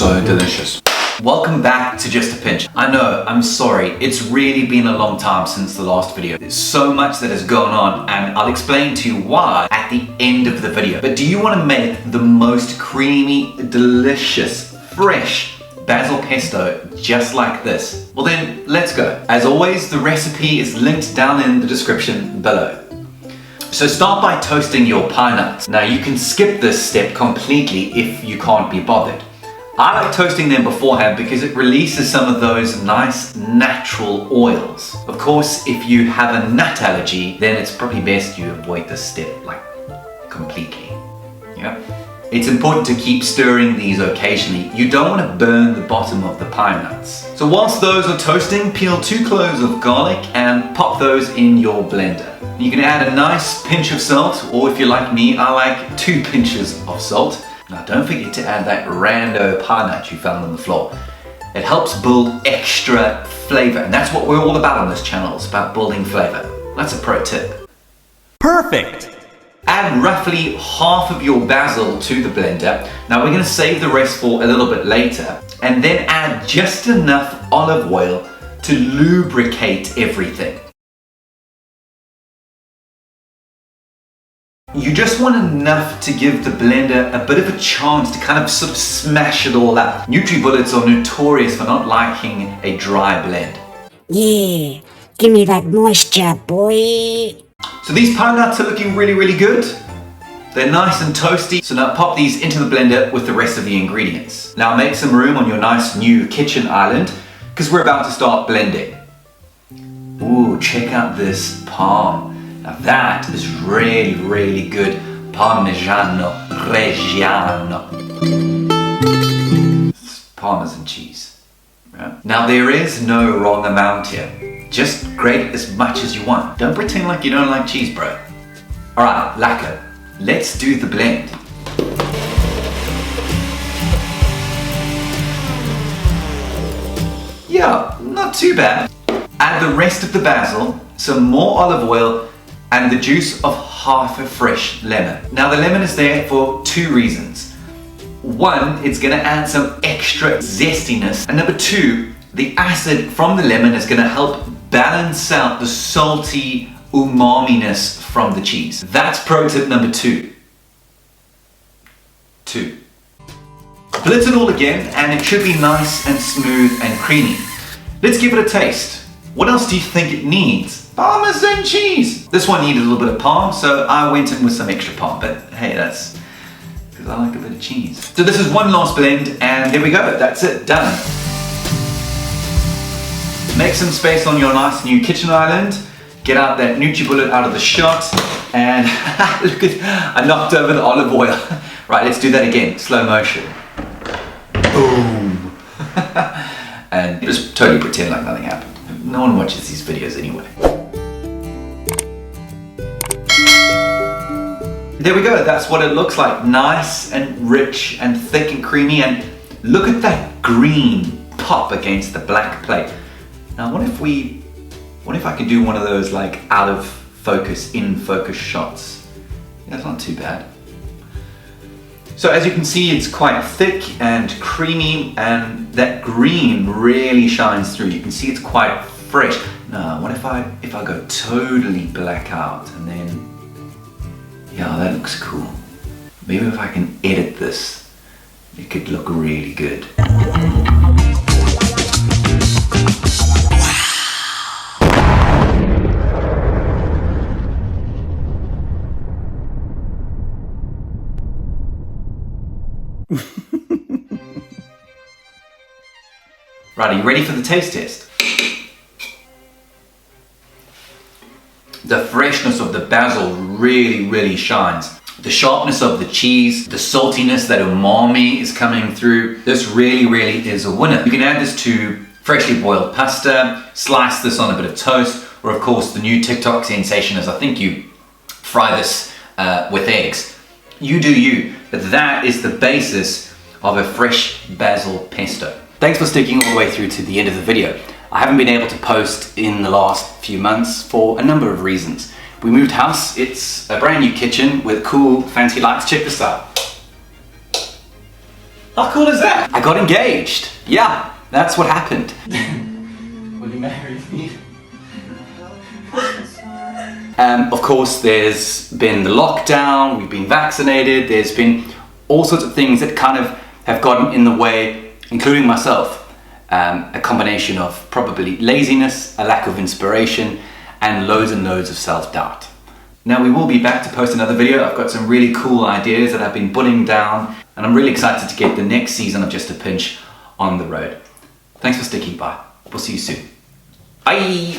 So delicious. Welcome back to Just a Pinch. I know, I'm sorry, it's really been a long time since the last video. There's so much that has gone on, and I'll explain to you why at the end of the video. But do you want to make the most creamy, delicious, fresh basil pesto just like this? Well then, let's go. As always, the recipe is linked down in the description below. So start by toasting your pine nuts. Now you can skip this step completely if you can't be bothered. I like toasting them beforehand because it releases some of those nice natural oils. Of course, if you have a nut allergy, then it's probably best you avoid this step like completely. Yeah. It's important to keep stirring these occasionally. You don't want to burn the bottom of the pine nuts. So whilst those are toasting, peel 2 cloves of garlic and pop those in your blender. You can add a nice pinch of salt, or if you're like me, I like 2 pinches of salt. Now don't forget to add that rando pine nut you found on the floor. It helps build extra flavor, and that's what we're all about on this channel. It's about building flavor. That's a pro tip. Perfect! Add roughly half of your basil to the blender. Now we're going to save the rest for a little bit later, and then add just enough olive oil to lubricate everything. You just want enough to give the blender a bit of a chance to kind of sort of smash it all up. NutriBullets are notorious for not liking a dry blend. Yeah, give me that moisture, boy. So these pine nuts are looking really, really good. They're nice and toasty. So now pop these into the blender with the rest of the ingredients. Now make some room on your nice new kitchen island because we're about to start blending. Ooh, check out this parm. Now that is really, really good Parmigiano Reggiano. It's parmesan cheese. Right? Now there is no wrong amount here. Just grate as much as you want. Don't pretend like you don't like cheese, bro. Alright, lacquer. Let's do the blend. Yeah, not too bad. Add the rest of the basil, some more olive oil, and the juice of half a fresh lemon. Now the lemon is there for 2 reasons. 1, it's gonna add some extra zestiness. And number 2, the acid from the lemon is gonna help balance out the salty umami-ness from the cheese. That's pro tip number 2. Blitz it all again and it should be nice and smooth and creamy. Let's give it a taste. What else do you think it needs? Parmesan cheese! This one needed a little bit of parm, so I went in with some extra parm, but hey, that's because I like a bit of cheese. So this is one last blend, and there we go, that's it, done. Make some space on your nice new kitchen island, get out that NutriBullet out of the shot, and look at, I knocked over the olive oil. Right, let's do that again, slow motion. Boom! And just totally pretend like nothing happened. No one watches these videos anyway. There we go, that's what it looks like. Nice and rich and thick and creamy, and look at that green pop against the black plate. Now what if I could do one of those like out of focus, in focus shots? That's not too bad. So as you can see, it's quite thick and creamy, and that green really shines through. You can see it's quite fresh. Now, what if I go totally black out and then, yeah, that looks cool. Maybe if I can edit this, it could look really good. Right, are you ready for the taste test? The freshness of the basil really, really shines. The sharpness of the cheese, the saltiness, that umami is coming through. This really, really is a winner. You can add this to freshly boiled pasta, slice this on a bit of toast, or of course the new TikTok sensation is I think you fry this with eggs. You do you, but that is the basis of a fresh basil pesto. Thanks for sticking all the way through to the end of the video. I haven't been able to post in the last few months for a number of reasons. We moved house, it's a brand new kitchen with cool fancy lights. Check this out. How cool is that? I got engaged. Yeah, that's what happened. Will you marry me? Of course, there's been the lockdown, we've been vaccinated, there's been all sorts of things that kind of have gotten in the way, including myself. A combination of probably laziness, a lack of inspiration, and loads of self-doubt. Now we will be back to post another video. I've got some really cool ideas that I've been putting down, and I'm really excited to get the next season of Just a Pinch on the road. Thanks for sticking by. We'll see you soon. Bye!